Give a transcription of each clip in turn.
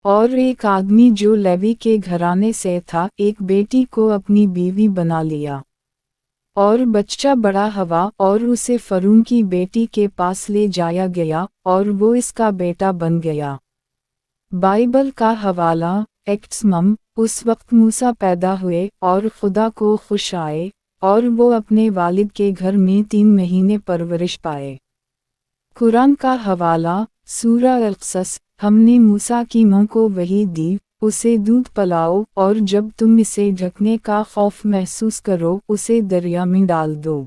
और एक आदमी जो लेवी के घराने से था एक बेटी को अपनी बीवी बना लिया, और बच्चा बड़ा हुआ और उसे फरून की बेटी के पास ले जाया गया और वो इसका बेटा बन गया। बाइबल का हवाला एक्ट्स मम। उस वक्त मूसा पैदा हुए और खुदा को खुश आए और वो अपने वालिद के घर में 3 महीने परवरिश पाए। कुरान का हवाला सूरा अल-क़सस। हमने मूसा की मां को वही दी, उसे दूध पिलाओ और जब तुम इसे ढकने का खौफ महसूस करो उसे दरिया में डाल दो।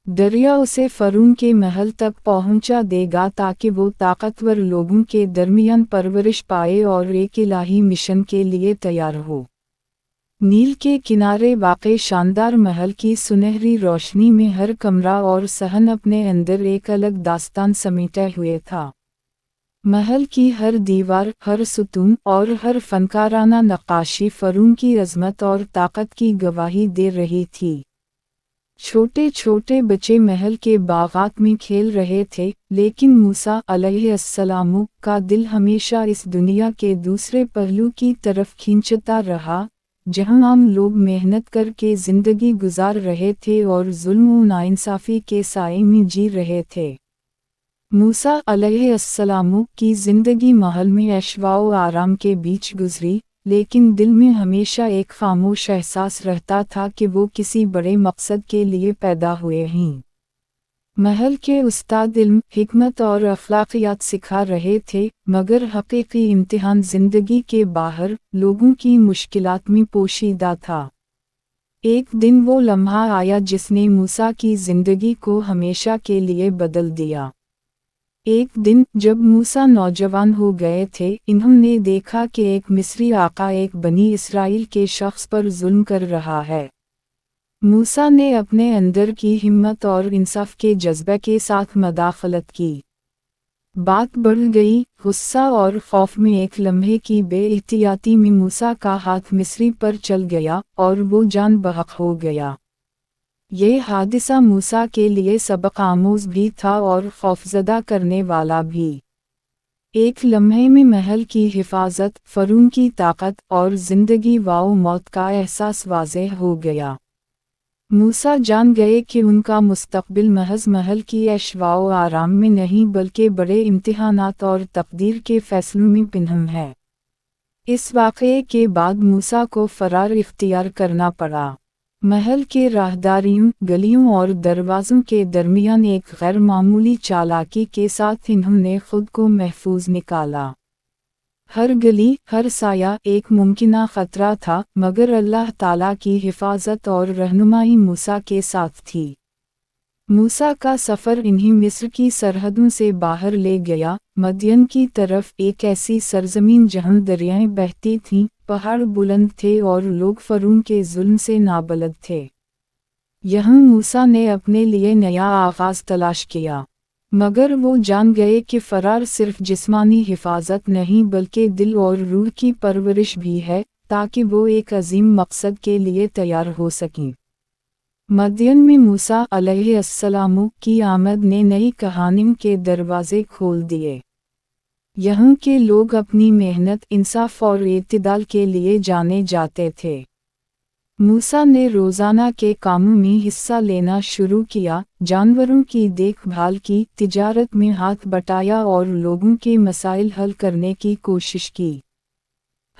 दरिया उसे फरून के महल तक पहुंचा देगा ताकि वो ताकतवर लोगों के दरमियान परवरिश पाए और एक इलाही मिशन के लिए तैयार हो। नील के किनारे वाक़े शानदार महल की सुनहरी रोशनी में हर कमरा और सहन अपने अंदर एक अलग दास्तान समेटे हुए था। महल की हर दीवार, हर सुतून और हर फनकाराना नक्काशी फरून की अज़मत और ताकत की गवाही दे रही थी। छोटे छोटे बच्चे महल के बागात में खेल रहे थे, लेकिन मूसा अलैहिस्सलाम का दिल हमेशा इस दुनिया के दूसरे पहलू की तरफ खींचता रहा, जहां आम लोग मेहनत करके ज़िंदगी गुजार रहे थे और जुल्म और नाइंसाफ़ी के साए में जी रहे थे। मूसा अलैहिस्सलाम की ज़िंदगी महल में ऐशवा और आराम के बीच गुजरी, लेकिन दिल में हमेशा एक खामोश एहसास रहता था कि वो किसी बड़े मकसद के लिए पैदा हुए हैं। महल के उस्ताद इल्म, हिकमत और अखलाकियात सिखा रहे थे, मगर हकीकी इम्तिहान ज़िंदगी के बाहर लोगों की मुश्किलात में पोशीदा था। एक दिन वो लम्हा आया जिसने मूसा की ज़िंदगी को हमेशा के लिए बदल दिया। एक दिन जब मूसा नौजवान हो गए थे, इन्होंने देखा कि एक मिस्री आका एक बनी इसराइल के शख्स पर जुल्म कर रहा है। मूसा ने अपने अंदर की हिम्मत और इंसाफ के जज्बे के साथ मदाखलत की। बात बढ़ गई, गुस्सा और खौफ में एक लम्हे की बेइख्तियाती में मूसा का हाथ मिस्री पर चल गया और वो जान बहक हो गया। ये हादिसा मूसा के लिए सबक आमूज़ भी था और खौफज़दा करने वाला भी। एक लम्हे में महल की हिफाजत, फरून की ताकत और ज़िंदगी व मौत का एहसास वाज़ेह हो गया। मूसा जान गए कि उनका मुस्तक़बिल महज महल की ऐशवा और आराम में नहीं बल्कि बड़े इम्तिहानात और तक़दीर के फ़ैसलों में पिन्हम है। इस वाक़ये के बाद मूसा को फ़रार इख्तियार करना पड़ा। महल के राहदारियों, गलियों और दरवाज़ों के दरमियान एक गैर मामूली चालाकी के साथ इन्होंने खुद को महफूज निकाला। हर गली, हर साया एक मुमकिना ख़तरा था, मगर अल्लाह ताला की हिफाजत और रहनुमाई मूसा के साथ थी। मूसा का सफ़र इन्हीं मिस्र की सरहदों से बाहर ले गया, मदियन की तरफ, एक ऐसी सरजमीन जहां दरियाएं बहती थीं, पहाड़ बुलंद थे और लोग फरून के जुल्म से नाबलद थे। यहाँ मूसा ने अपने लिए नया आगाज़ तलाश किया, मगर वो जान गए कि फ़रार सिर्फ जिस्मानी हिफाजत नहीं बल्कि दिल और रूह की परवरिश भी है, ताकि वो एक अजीम मकसद के लिए तैयार हो सकें। मदियन में मूसा अलैहिस्सलाम की आमद ने नई कहानियों के दरवाज़े खोल दिए। यहाँ के लोग अपनी मेहनत, इंसाफ और इत्तिदाल के लिए जाने जाते थे। मूसा ने रोज़ाना के कामों में हिस्सा लेना शुरू किया, जानवरों की देखभाल की, तिजारत में हाथ बटाया और लोगों के मसाइल हल करने की कोशिश की।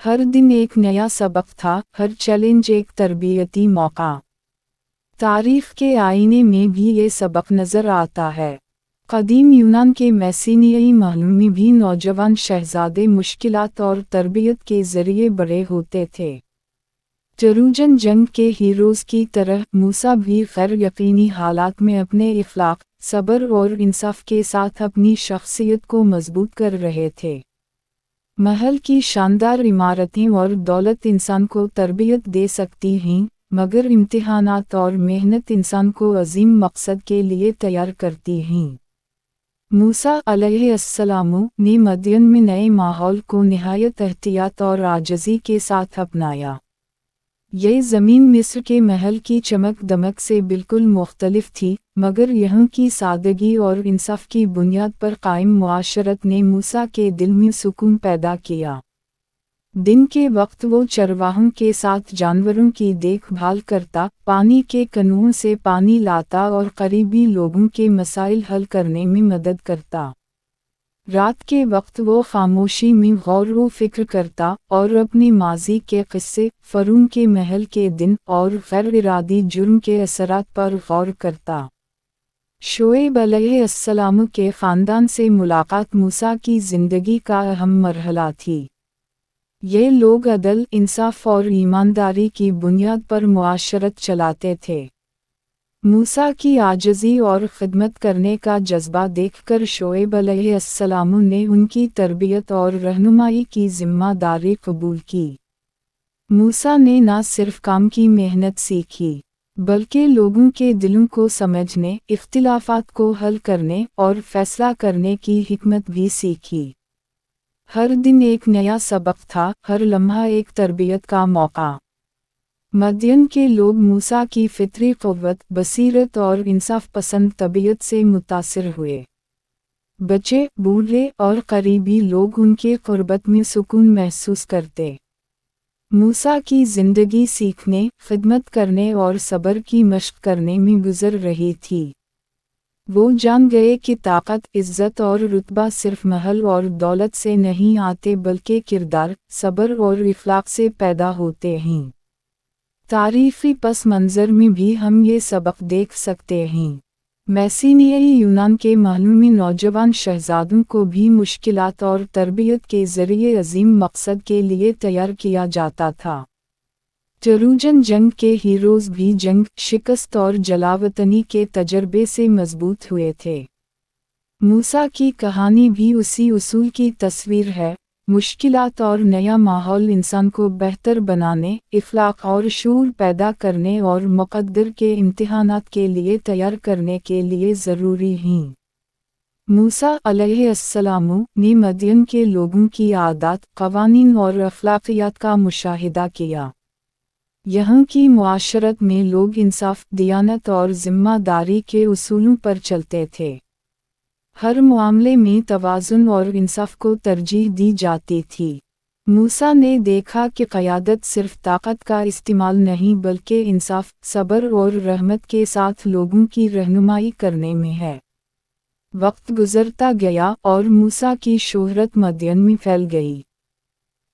हर दिन एक नया सबक था, हर चैलेंज एक तरबियती मौका। तारीख़ के आईने में भी ये सबक नज़र आता है। क़दीम यूनान के मैसीनियाई महलों में भी नौजवान शहज़ादे मुश्किलात और तरबियत के ज़रिए बड़े होते थे। ट्रोजन जंग के हीरोज़ की तरह मूसा भी गैर यकीनी हालात में अपने इख़लाक़, सब्र और इंसाफ के साथ अपनी शख्सियत को मजबूत कर रहे थे। महल की शानदार इमारतें और दौलत इंसान को तरबियत दे सकती हैं, मगर इम्तिहानात और मेहनत इंसान को अजीम मकसद के लिए तैयार करती हैं। मूसा अलैहिस्सलाम ने मदियन में नए माहौल को निहायत एहतियात और आजिज़ी के साथ अपनाया। ये ज़मीन मिस्र के महल की चमक दमक से बिल्कुल मुख्तलिफ थी, मगर यहाँ की सादगी और इंसाफ की बुनियाद पर कायम मुआशरत ने मूसा के दिल में सुकून पैदा किया। दिन के वक्त वो चरवाहों के साथ जानवरों की देखभाल करता, पानी के कनुओं से पानी लाता और करीबी लोगों के मसाइल हल करने में मदद करता। रात के वक्त वो खामोशी में गौर व फिक्र करता और अपने माजी के किस्से, फ़िरौन के महल के दिन और गैर इरादी जुर्म के असरात पर गौर करता। शोएब अलैहिस्सलाम के ख़ानदान से मुलाकात मूसा की ज़िंदगी का अहम मरहला थी। ये लोग अदल, इंसाफ और ईमानदारी की बुनियाद पर मुआशरत चलाते थे। मूसा की आजिज़ी और ख़िदमत करने का जज्बा देखकर शोएब अलैहिस्सलाम ने उनकी तरबियत और रहनुमाई की ज़िम्मेदारी कबूल की। मूसा ने न सिर्फ काम की मेहनत सीखी, बल्कि लोगों के दिलों को समझने, इख्तिलाफ़ात को हल करने और फ़ैसला करने की हिकमत भी सीखी। हर दिन एक नया सबक था, हर लम्हा एक तरबियत का मौका। मदियन के लोग मूसा की फितरी क़ुव्वत, बसीरत और इंसाफ पसंद तबीयत से मुतासिर हुए। बच्चे, बूढ़े और करीबी लोग उनके क़ुर्बत में सुकून महसूस करते। मूसा की ज़िंदगी सीखने, ख़िदमत करने और सब्र की मशक़ करने में गुज़र रही थी। वो जान गए कि ताकत, इज़्ज़त और रुतबा सिर्फ महल और दौलत से नहीं आते बल्कि किरदार, सब्र और इख़लाक़ से पैदा होते हैं। तारीख़ी पस मंज़र में भी हम ये सबक देख सकते हैं। मैसीनियाई यूनान के महलों में नौजवान शहज़ादों को भी मुश्किलात और तरबियत के ज़रिए अज़ीम मकसद के लिए तैयार किया जाता था। ट्रोजन जंग के हीरोज़ भी जंग, शिकस्त और जलावतनी के तजर्बे से मजबूत हुए थे। मूसा की कहानी भी उसी उसूल की तस्वीर है। मुश्किलात और नया माहौल इंसान को बेहतर बनाने, इख़लाक़ और शूर पैदा करने और मुक़द्दर के इम्तिहानात के लिए तैयार करने के लिए ज़रूरी हैं। मूसा अलैहिस्सलाम ने मदियन के लोगों की आदत, क़वानीन और अख़लाक़ियात का मुशाहिदा किया। यहाँ की मुआशरत में लोग इंसाफ, दियानत और ज़िम्मेदारी के उसूलों पर चलते थे। हर मामले में तवाज़ुन और इंसाफ को तरजीह दी जाती थी। मूसा ने देखा कि क़यादत सिर्फ ताकत का इस्तेमाल नहीं बल्कि इंसाफ, सब्र और रहमत के साथ लोगों की रहनुमाई करने में है। वक्त गुज़रता गया और मूसा की शोहरत मदियन में फैल गई।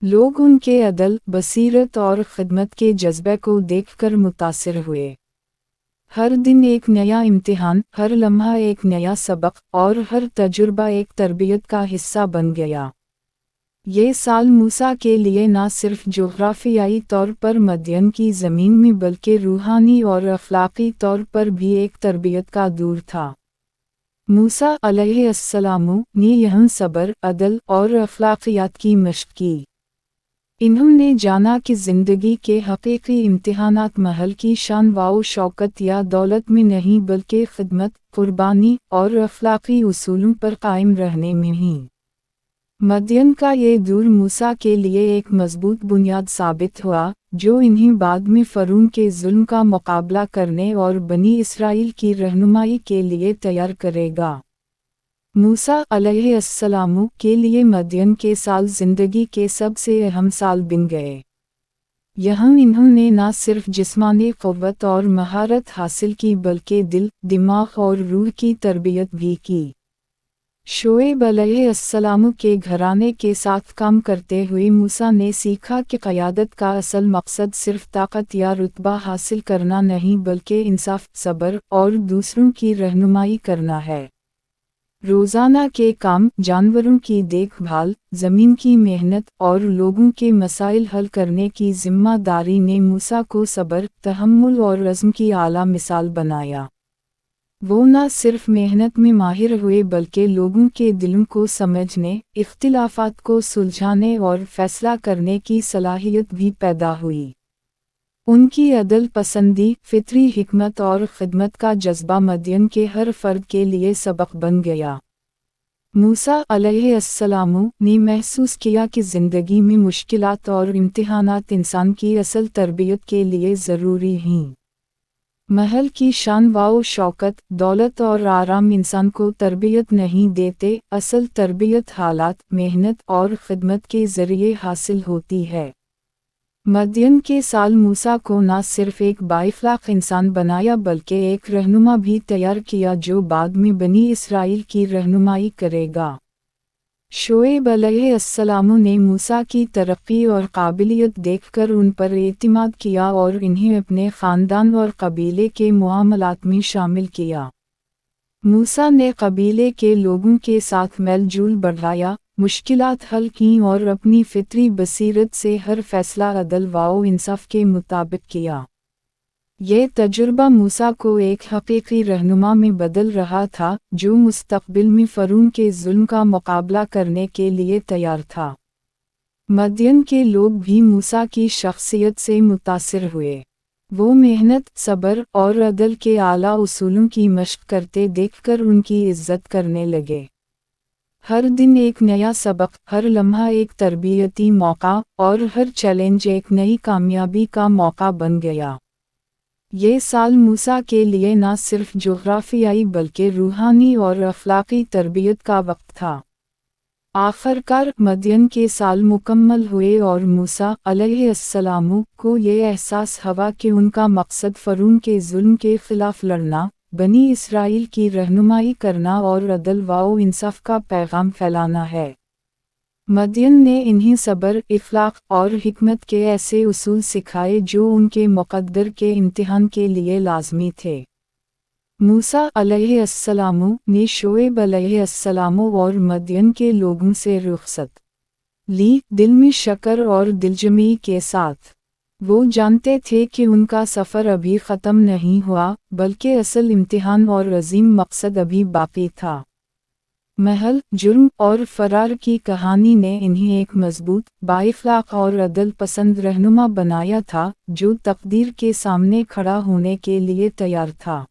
लोग उनके अदल, बसीरत और ख़िदमत के जज्बे को देखकर मुतासिर हुए। हर दिन एक नया इम्तिहान, हर लम्हा एक नया सबक और हर तजुर्बा एक तरबियत का हिस्सा बन गया। ये साल मूसा के लिए न सिर्फ जोग्राफियाई तौर पर मदियन की ज़मीन में बल्कि रूहानी और अख़लाक़ी तौर पर भी एक तरबियत का दौर था। मूसा अलैहिस्सलाम ने यहाँ सब्र, अदल और अख़लाक़ियात की मशक़ की। इन्होंने जाना कि ज़िंदगी के हक़ीक़ी इम्तिहानात महल की शान व शौकत या दौलत में नहीं बल्कि ख़िदमत, क़ुर्बानी और अख़लाक़ी उसूलों पर कायम रहने में हैं। मदियन का ये दौर मूसा के लिए एक मज़बूत बुनियाद साबित हुआ, जो इन्हें बाद में फ़िरौन के ज़ुल्म का मुक़ाबला करने और बनी इसराइल की रहनुमाई के लिए तैयार करेगा। मूसा अलैहिस्सलाम के लिए मदियन के साल ज़िंदगी के सबसे अहम साल बन गए। यहाँ इन्होंने न सिर्फ जिस्मानी क़ुव्वत और महारत हासिल की बल्कि दिल, दिमाग और रूह की तरबियत भी की। शोएब अलैहिस्सलाम के घराने के साथ काम करते हुए मूसा ने सीखा कि क़यादत का असल मकसद सिर्फ ताकत या रुतबा हासिल करना नहीं बल्कि इंसाफ, सब्र और दूसरों की रहनुमाई करना है। रोज़ाना के काम, जानवरों की देखभाल, ज़मीन की मेहनत और लोगों के मसाइल हल करने की ज़िम्मेदारी ने मूसा को सब्र, तहम्मुल और रज़्म की आला मिसाल बनाया। वो न सिर्फ मेहनत में माहिर हुए बल्कि लोगों के दिलों को समझने, इख्तिलाफ़ात को सुलझाने और फ़ैसला करने की सलाहियत भी पैदा हुई। उनकी अदल पसंदी, फितरी हिकमत और ख़िदमत का जज्बा मदियन के हर फ़र्द के लिए सबक बन गया। मूसा अलैहिस्सलाम ने महसूस किया कि ज़िंदगी में मुश्किलात और इम्तिहानात इंसान की असल तरबियत के लिए ज़रूरी हैं। महल की शान व शौकत, दौलत और आराम इंसान को तरबियत नहीं देते, असल तरबियत हालात, मेहनत और खिदमत के ज़रिए हासिल होती है। मदियन के साल मूसा को न सिर्फ एक बाइखलाक इंसान बनाया बल्कि एक रहनुमा भी तैयार किया जो बाद में बनी इसराइल की रहनुमाई करेगा। शोएब अलैहिस्सलाम ने मूसा की तरक्की और काबिलियत देखकर उन पर एतिमाद किया और इन्हें अपने ख़ानदान और कबीले के मुआमलात में शामिल किया। मूसा ने कबीले के लोगों के साथ मेलजोल बढ़ाया, मुश्किलात हल की और अपनी फितरी बसीरत से हर फैसला अदल व इंसाफ के मुताबिक किया। ये तजुर्बा मूसा को एक हकीकी रहनुमा में बदल रहा था, जो मुस्तक़बिल में फ़िरौन के जुल्म का मुकाबला करने के लिए तैयार था। मदियन के लोग भी मूसा की शख्सियत से मुतासिर हुए। वो मेहनत, सब्र और अदल के आला उसूलों की मशक़ करते देखकर उनकी इज़्ज़त करने लगे। हर दिन एक नया सबक, हर लम्हा एक तरबियती मौका और हर चैलेंज एक नई कामयाबी का मौका बन गया। ये साल मूसा के लिए न सिर्फ जोग्राफियाई बल्कि रूहानी और अखलाकी तरबियत का वक्त था। आखिरकार मदियन के साल मुकम्मल हुए और मूसा अलैहिस्सलाम को ये एहसास हुआ कि उनका मकसद फ़िरौन के जुल्म के ख़िलाफ़ लड़ना, बनी इसराइल की रहनुमाई करना और अदल व इंसाफ का पैगाम फैलाना है। मदियन ने इन्हें सब्र, इख़लाक़ और हिकमत के ऐसे उसूल सिखाए जो उनके मुक़द्दर के इम्तिहान के लिए लाज़मी थे। मूसा अलैहिस्सलाम ने शोएब अलैहिस्सलाम और मदियन के लोगों से रुख़सत ली, दिल में शक्र और दिलजमी के साथ। वो जानते थे कि उनका सफ़र अभी ख़त्म नहीं हुआ, बल्कि असल इम्तिहान और अज़ीम मकसद अभी बाकी था। महल, जुर्म और फ़रार की कहानी ने इन्हें एक मजबूत, बाइख़लाक़ और अदल पसंद रहनुमा बनाया था, जो तक़दीर के सामने खड़ा होने के लिए तैयार था।